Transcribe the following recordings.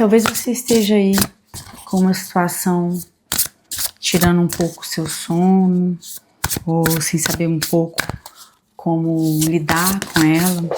Talvez você esteja aí com uma situação tirando um pouco o seu sono, ou sem saber um pouco como lidar com ela.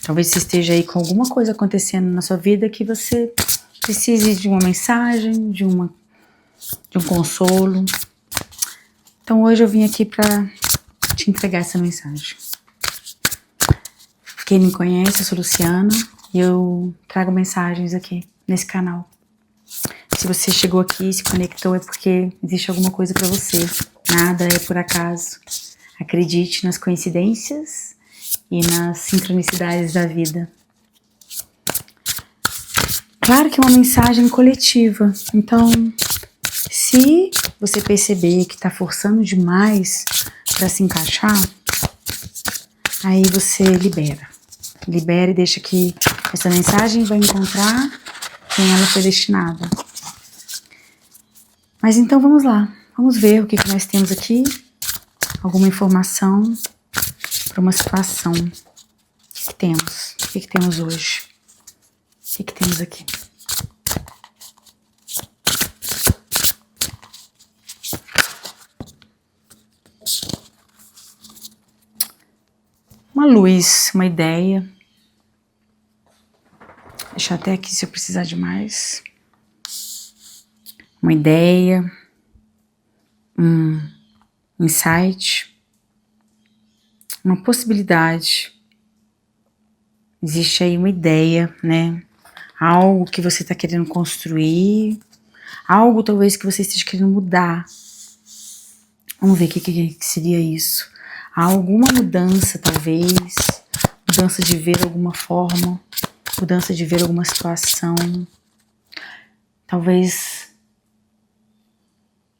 Talvez você esteja aí com alguma coisa acontecendo na sua vida que você precise de uma mensagem, de um consolo. Então hoje eu vim aqui para te entregar essa mensagem. Quem me conhece, eu sou Luciana e eu trago mensagens aqui nesse canal. Se você chegou aqui e se conectou é porque existe alguma coisa para você. Nada é por acaso. Acredite nas coincidências e nas sincronicidades da vida. Claro que é uma mensagem coletiva. Então, se você perceber que está forçando demais para se encaixar, aí você libera. Libera e deixa que essa mensagem vai encontrar quem ela foi destinada. Mas então vamos lá. Vamos ver o que nós temos aqui. Alguma informação para uma situação. O que temos? O que temos hoje? O que temos aqui? Uma luz, uma ideia. Deixa até aqui se eu precisar de mais. Uma ideia. Um insight. Uma possibilidade. Existe aí uma ideia, né? Algo que você está querendo construir. Algo talvez que você esteja querendo mudar. Vamos ver o que seria isso. Há alguma mudança, talvez. Mudança de ver alguma forma. Mudança de ver alguma situação. Talvez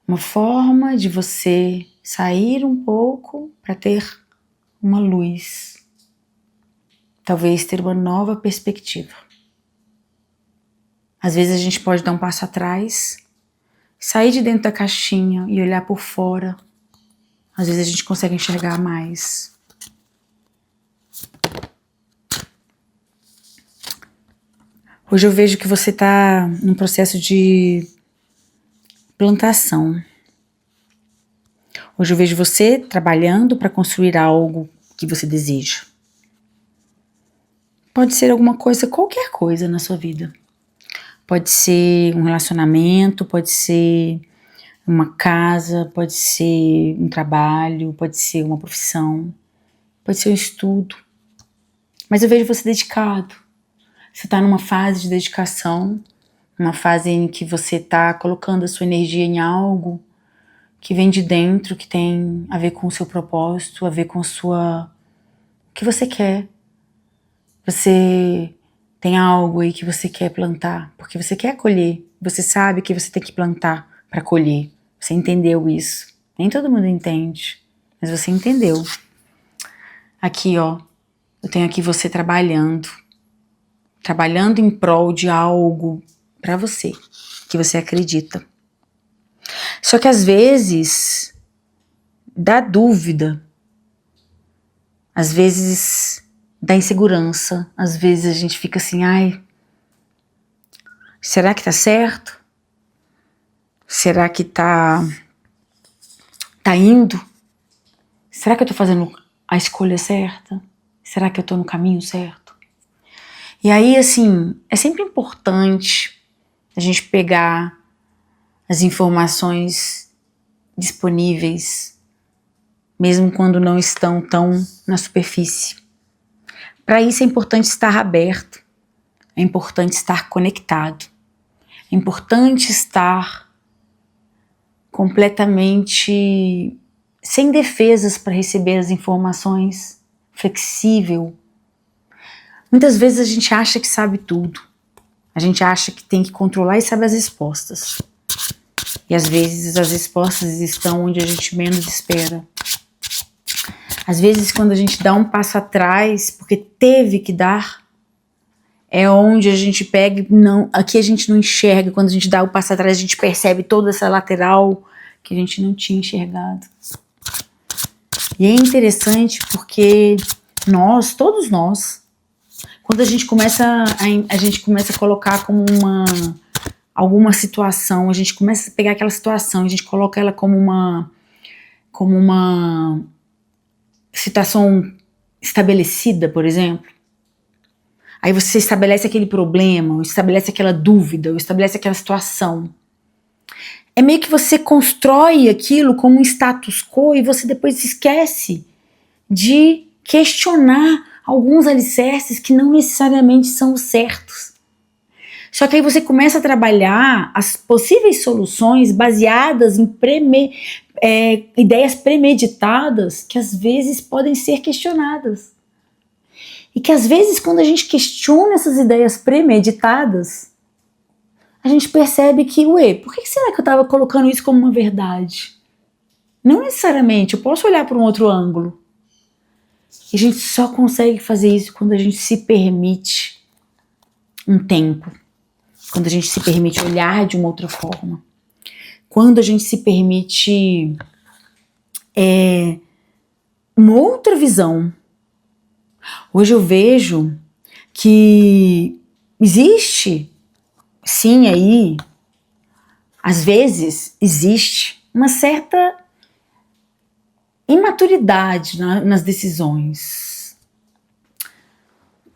uma forma de você sair um pouco para ter uma luz. Talvez ter uma nova perspectiva. Às vezes a gente pode dar um passo atrás, sair de dentro da caixinha e olhar por fora. Às vezes a gente consegue enxergar mais. Hoje eu vejo que você está num processo de plantação. Hoje eu vejo você trabalhando para construir algo que você deseja. Pode ser alguma coisa, qualquer coisa na sua vida. Pode ser um relacionamento, pode ser uma casa, pode ser um trabalho, pode ser uma profissão, pode ser um estudo. Mas eu vejo você dedicado. Você está numa fase de dedicação, uma fase em que você está colocando a sua energia em algo que vem de dentro, que tem a ver com o seu propósito, a ver com o que você quer. Você tem algo aí que você quer plantar, porque você quer colher. Você sabe que você tem que plantar para colher. Você entendeu isso. Nem todo mundo entende, mas você entendeu. Aqui, ó, eu tenho aqui você trabalhando em prol de algo para você, que você acredita. Só que às vezes dá dúvida, às vezes dá insegurança, às vezes a gente fica assim, ai, será que tá certo? Será que tá indo? Será que eu tô fazendo a escolha certa? Será que eu tô no caminho certo? E aí, assim, é sempre importante a gente pegar as informações disponíveis, mesmo quando não estão tão na superfície. Para isso é importante estar aberto, é importante estar conectado, é importante estar completamente sem defesas para receber as informações, flexível. Muitas vezes a gente acha que sabe tudo, a gente acha que tem que controlar e sabe as respostas. E às vezes as respostas estão onde a gente menos espera. Às vezes quando a gente dá um passo atrás, porque teve que dar, é onde a gente pega e não, aqui a gente não enxerga. Quando a gente dá o passo atrás, a gente percebe toda essa lateral que a gente não tinha enxergado. E é interessante porque todos nós, quando a gente começa a colocar como alguma situação, a gente começa a pegar aquela situação, a gente coloca ela como uma situação estabelecida, por exemplo. Aí você estabelece aquele problema, ou estabelece aquela dúvida, ou estabelece aquela situação. É meio que você constrói aquilo como um status quo e você depois esquece de questionar alguns alicerces que não necessariamente são os certos. Só que aí você começa a trabalhar as possíveis soluções baseadas em ideias premeditadas que às vezes podem ser questionadas. E que às vezes quando a gente questiona essas ideias premeditadas, a gente percebe que, por que será que eu estava colocando isso como uma verdade? Não necessariamente, eu posso olhar para um outro ângulo. E a gente só consegue fazer isso quando a gente se permite um tempo. Quando a gente se permite olhar de uma outra forma. Quando a gente se permite uma outra visão. Hoje eu vejo que existe, sim, aí, às vezes existe uma certa imaturidade nas decisões.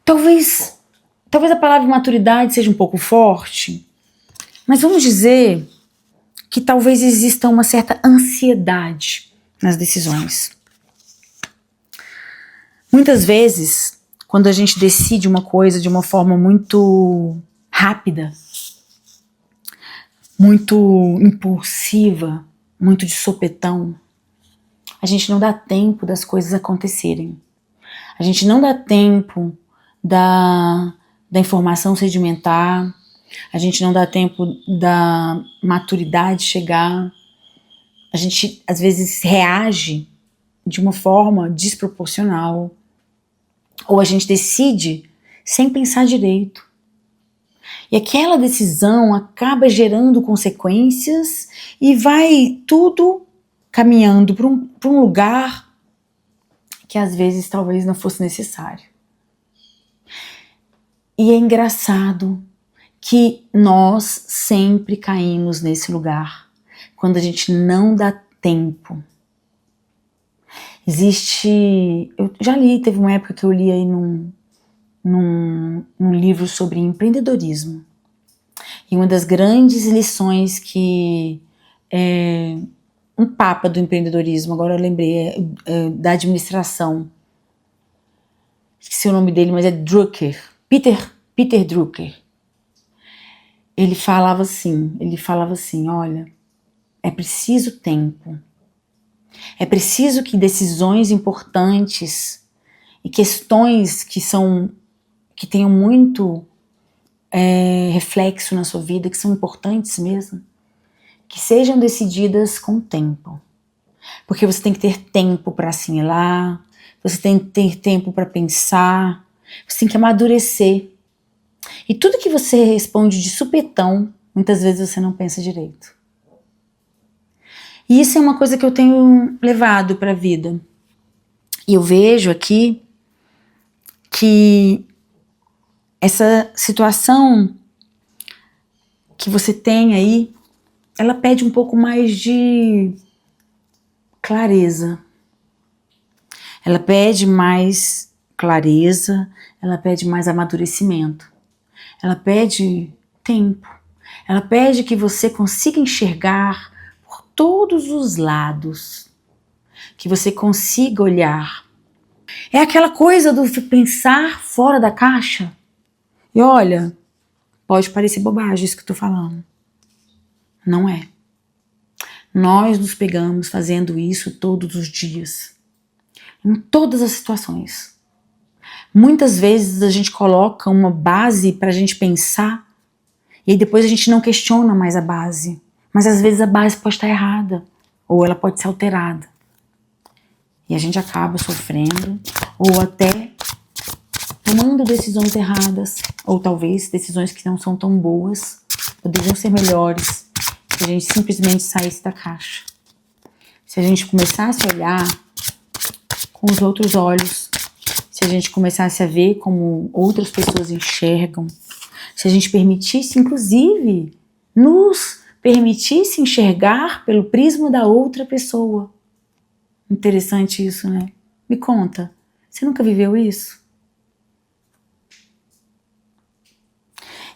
Talvez a palavra maturidade seja um pouco forte, mas vamos dizer que talvez exista uma certa ansiedade nas decisões. Muitas vezes, quando a gente decide uma coisa de uma forma muito rápida, muito impulsiva, muito de sopetão, a gente não dá tempo das coisas acontecerem. A gente não dá tempo da informação sedimentar, a gente não dá tempo da maturidade chegar, a gente às vezes reage de uma forma desproporcional, ou a gente decide sem pensar direito. E aquela decisão acaba gerando consequências e vai tudo caminhando para um lugar que às vezes talvez não fosse necessário. E é engraçado que nós sempre caímos nesse lugar, quando a gente não dá tempo. Eu já li, teve uma época que eu li aí num livro sobre empreendedorismo. E uma das grandes lições que um papa do empreendedorismo, agora eu lembrei, da administração, esqueci o nome dele, mas é Drucker, Peter Drucker. Ele falava assim, olha, é preciso tempo. É preciso que decisões importantes e questões que tenham muito reflexo na sua vida, que são importantes mesmo, que sejam decididas com tempo. Porque você tem que ter tempo para assimilar, você tem que ter tempo para pensar, você tem que amadurecer. E tudo que você responde de supetão, muitas vezes você não pensa direito. E isso é uma coisa que eu tenho levado para a vida. E eu vejo aqui que essa situação que você tem aí, ela pede um pouco mais de clareza. Ela pede mais clareza, ela pede mais amadurecimento. Ela pede tempo. Ela pede que você consiga enxergar por todos os lados, que você consiga olhar. É aquela coisa do pensar fora da caixa. E olha, pode parecer bobagem isso que eu tô falando. Não é. Nós nos pegamos fazendo isso todos os dias. Em todas as situações. Muitas vezes a gente coloca uma base pra gente pensar e aí depois a gente não questiona mais a base. Mas às vezes a base pode estar errada ou ela pode ser alterada. E a gente acaba sofrendo ou até tomando decisões erradas, ou talvez decisões que não são tão boas, poderiam ser melhores, se a gente simplesmente saísse da caixa. Se a gente começasse a olhar com os outros olhos, se a gente começasse a ver como outras pessoas enxergam, se a gente permitisse, inclusive, nos permitisse enxergar pelo prisma da outra pessoa. Interessante isso, né? Me conta, você nunca viveu isso?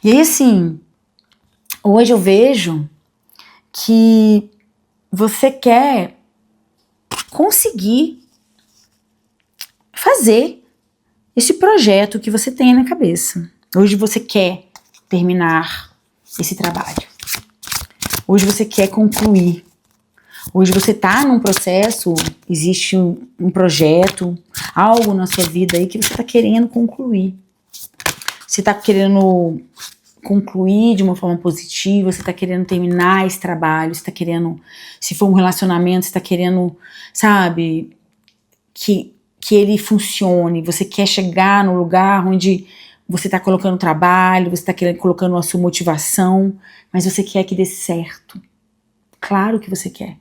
E aí, assim, hoje eu vejo que você quer conseguir fazer esse projeto que você tem na cabeça. Hoje você quer terminar esse trabalho. Hoje você quer concluir. Hoje você está num processo, existe um projeto, algo na sua vida aí que você está querendo concluir. Você está querendo concluir de uma forma positiva, você está querendo terminar esse trabalho, você está querendo, se for um relacionamento, você está querendo, sabe, que ele funcione, você quer chegar no lugar onde você está colocando trabalho, você está colocando a sua motivação, mas você quer que dê certo. Claro que você quer.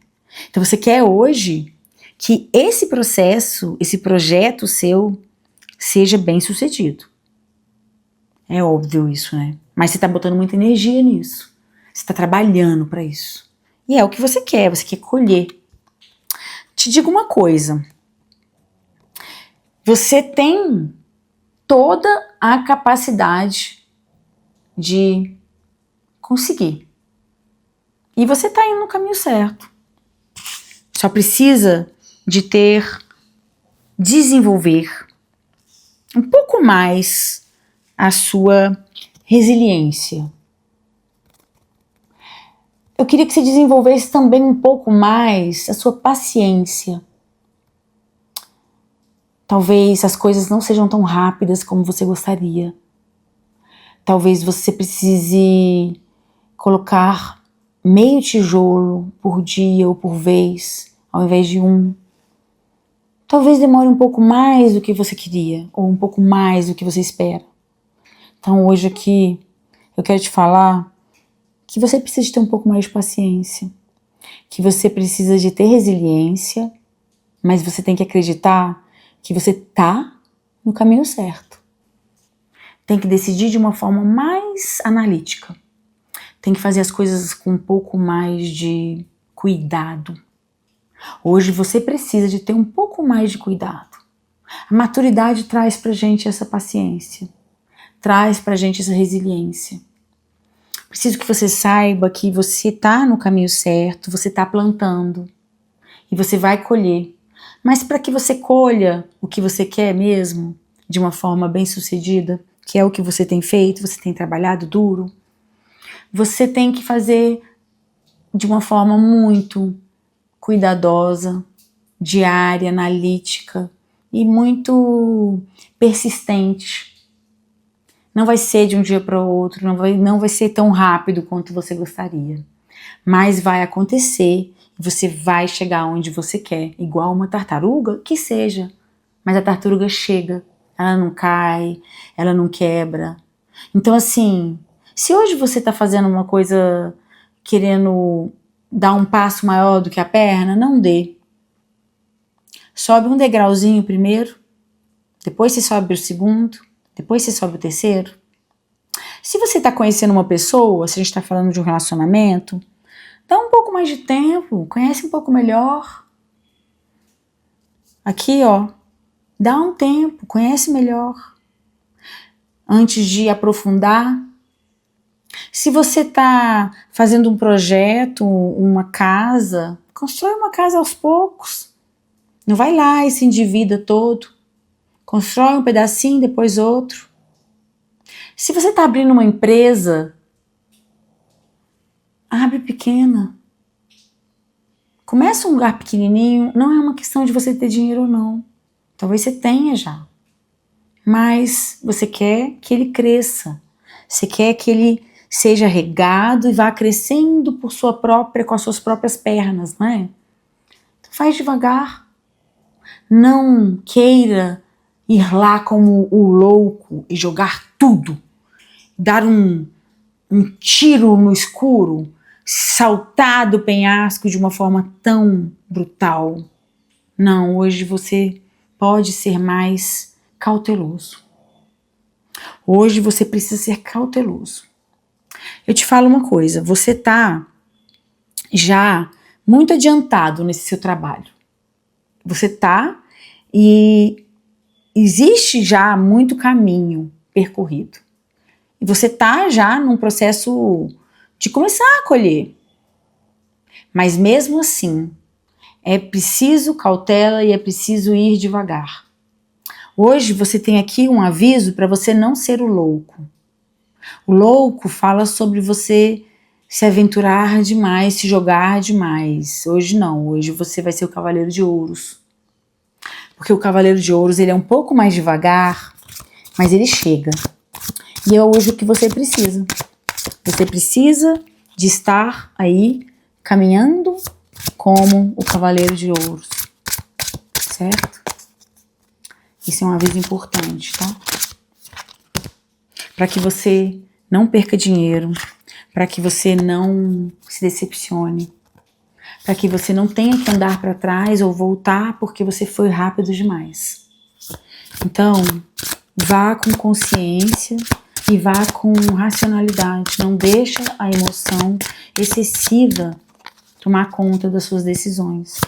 Então você quer hoje que esse processo, esse projeto seu, seja bem sucedido. É óbvio isso, né? Mas você está botando muita energia nisso. Você está trabalhando para isso. E é o que você quer colher. Te digo uma coisa. Você tem toda a capacidade de conseguir. E você está indo no caminho certo. Só precisa de desenvolver um pouco mais a sua resiliência. Eu queria que você desenvolvesse também um pouco mais a sua paciência. Talvez as coisas não sejam tão rápidas como você gostaria. Talvez você precise colocar meio tijolo por dia ou por vez, ao invés de um. Talvez demore um pouco mais do que você queria, ou um pouco mais do que você espera. Então hoje aqui eu quero te falar que você precisa de ter um pouco mais de paciência, que você precisa de ter resiliência, mas você tem que acreditar que você tá no caminho certo. Tem que decidir de uma forma mais analítica. Tem que fazer as coisas com um pouco mais de cuidado. Hoje você precisa de ter um pouco mais de cuidado. A maturidade traz pra gente essa paciência. Traz pra gente essa resiliência. Preciso que você saiba que você tá no caminho certo, você tá plantando. E você vai colher. Mas para que você colha o que você quer mesmo, de uma forma bem sucedida, que é o que você tem feito, você tem trabalhado duro, você tem que fazer de uma forma muito cuidadosa, diária, analítica e muito persistente. Não vai ser de um dia para o outro, não vai ser tão rápido quanto você gostaria, mas vai acontecer. Você vai chegar onde você quer, igual uma tartaruga, que seja. Mas a tartaruga chega, ela não cai, ela não quebra. Então assim, se hoje você está fazendo uma coisa querendo dar um passo maior do que a perna, não dê. Sobe um degrauzinho primeiro, depois você sobe o segundo, depois você sobe o terceiro. Se você está conhecendo uma pessoa, se a gente está falando de um relacionamento, dá um pouco mais de tempo, conhece um pouco melhor. Aqui, ó, dá um tempo, conhece melhor. Antes de aprofundar. Se você está fazendo um projeto, uma casa, constrói uma casa aos poucos. Não vai lá e se endivida todo. Constrói um pedacinho, depois outro. Se você está abrindo uma empresa, abre pequena. Começa um lugar pequenininho, não é uma questão de você ter dinheiro ou não. Talvez você tenha já. Mas você quer que ele cresça. Você quer que ele seja regado e vá crescendo com as suas próprias pernas, não é? Então faz devagar. Não queira ir lá como o louco e jogar tudo. Dar um tiro no escuro, saltar do penhasco de uma forma tão brutal. Não, hoje você pode ser mais cauteloso. Hoje você precisa ser cauteloso. Eu te falo uma coisa, você tá já muito adiantado nesse seu trabalho. Você tá e existe já muito caminho percorrido. E você tá já num processo de começar a colher. Mas mesmo assim, é preciso cautela e é preciso ir devagar. Hoje você tem aqui um aviso para você não ser o louco. O louco fala sobre você se aventurar demais, se jogar demais. Hoje não, hoje você vai ser o cavaleiro de ouros. Porque o cavaleiro de ouros ele é um pouco mais devagar, mas ele chega. E é hoje o que você precisa. Você precisa de estar aí caminhando como o cavaleiro de ouros, certo? Isso é um aviso importante, tá? Para que você não perca dinheiro, para que você não se decepcione, para que você não tenha que andar para trás ou voltar porque você foi rápido demais. Então, vá com consciência e vá com racionalidade. Não deixa a emoção excessiva tomar conta das suas decisões.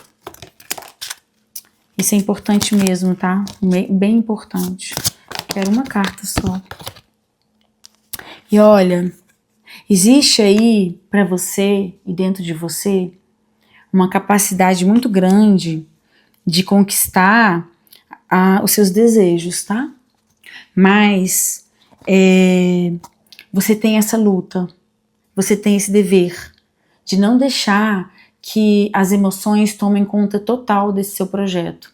Isso é importante mesmo, tá? Bem importante. Quero uma carta só. E olha, existe aí para você e dentro de você uma capacidade muito grande de conquistar os seus desejos, tá? Mas você tem essa luta, você tem esse dever de não deixar que as emoções tomem conta total desse seu projeto.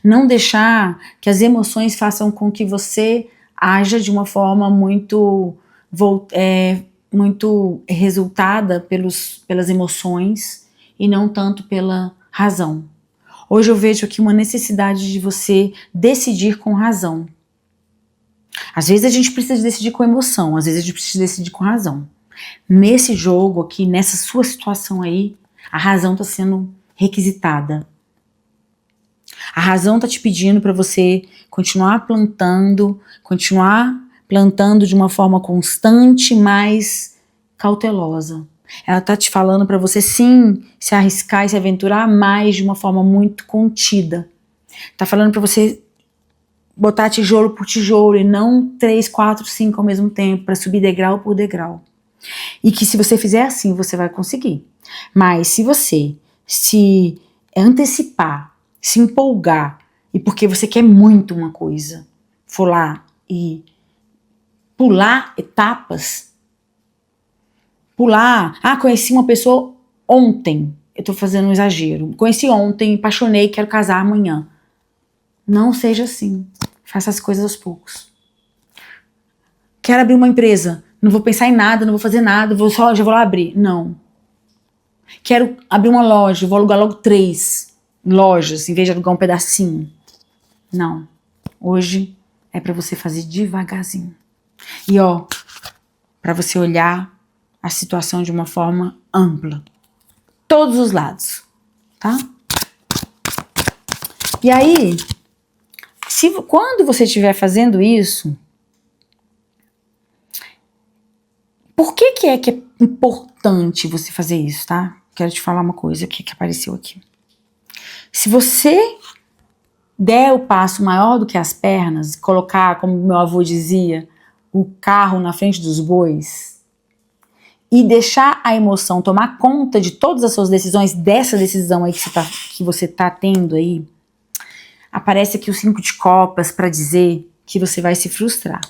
Não deixar que as emoções façam com que você haja de uma forma muito resultada pelas emoções e não tanto pela razão. Hoje eu vejo aqui uma necessidade de você decidir com razão. Às vezes a gente precisa decidir com emoção, às vezes a gente precisa decidir com razão. Nesse jogo aqui, nessa sua situação aí, a razão está sendo requisitada. A razão está te pedindo para você continuar plantando de uma forma constante, mas cautelosa. Ela está te falando para você sim se arriscar e se aventurar mais de uma forma muito contida. Está falando para você botar tijolo por tijolo e não 3, 4, 5 ao mesmo tempo, para subir degrau por degrau. E que se você fizer assim, você vai conseguir. Mas se você se antecipar, se empolgar, e porque você quer muito uma coisa, for lá e pular etapas, conheci uma pessoa ontem, eu tô fazendo um exagero, conheci ontem, apaixonei, quero casar amanhã. Não seja assim, faça as coisas aos poucos. Quero abrir uma empresa, não vou pensar em nada, não vou fazer nada, já vou lá abrir. Não. Quero abrir uma loja, vou alugar logo 3 lojas, em vez de alugar um pedacinho. Não. Hoje é para você fazer devagarzinho. E para você olhar a situação de uma forma ampla. Todos os lados, tá? E aí, quando você estiver fazendo isso, por que é importante você fazer isso, tá? Quero te falar uma coisa que apareceu aqui. Se você der o passo maior do que as pernas, colocar, como meu avô dizia, o carro na frente dos bois e deixar a emoção tomar conta de todas as suas decisões, dessa decisão aí que você tá tendo aí, aparece aqui o 5 de copas para dizer que você vai se frustrar.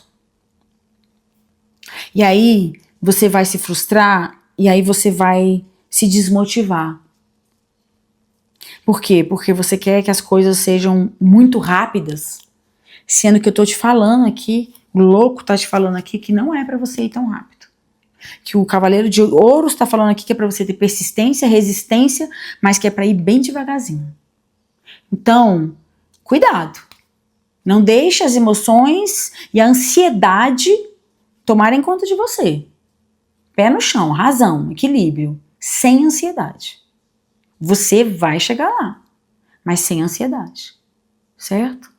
E aí você vai se frustrar e aí você vai se desmotivar. Por quê? Porque você quer que as coisas sejam muito rápidas, sendo que eu tô te falando aqui, o louco tá te falando aqui que não é para você ir tão rápido. Que o cavaleiro de ouros tá falando aqui que é para você ter persistência, resistência, mas que é para ir bem devagarzinho. Então, cuidado. Não deixe as emoções e a ansiedade tomarem conta de você. Pé no chão, razão, equilíbrio, sem ansiedade. Você vai chegar lá, mas sem ansiedade, certo?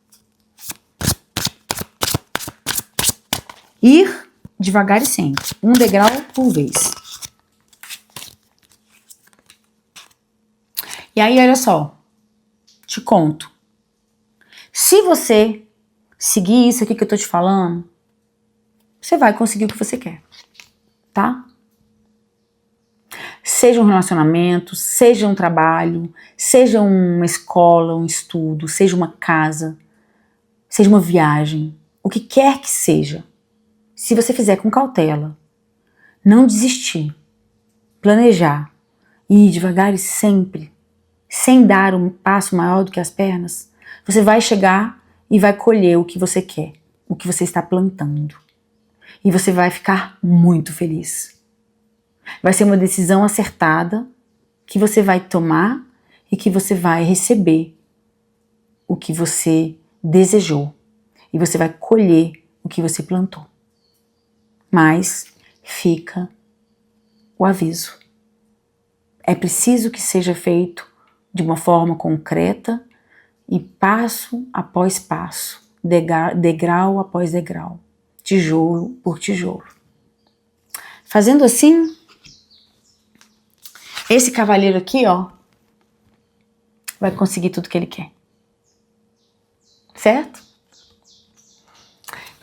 Ir devagar e sempre, um degrau por vez. E aí, olha só, te conto. Se você seguir isso aqui que eu tô te falando, você vai conseguir o que você quer, tá? Seja um relacionamento, seja um trabalho, seja uma escola, um estudo, seja uma casa, seja uma viagem, o que quer que seja. Se você fizer com cautela, não desistir, planejar, ir devagar e sempre, sem dar um passo maior do que as pernas, você vai chegar e vai colher o que você quer, o que você está plantando. E você vai ficar muito feliz. Vai ser uma decisão acertada que você vai tomar e que você vai receber o que você desejou. E você vai colher o que você plantou. Mas fica o aviso. É preciso que seja feito de uma forma concreta e passo após passo, degrau após degrau, tijolo por tijolo. Fazendo assim, esse cavaleiro aqui, ó, vai conseguir tudo que ele quer. Certo?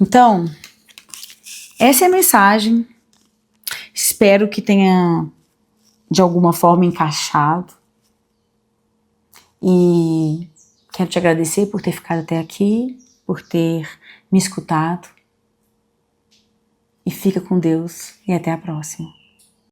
Então, essa é a mensagem. Espero que tenha de alguma forma encaixado. E quero te agradecer por ter ficado até aqui, por ter me escutado. E fica com Deus e até a próxima.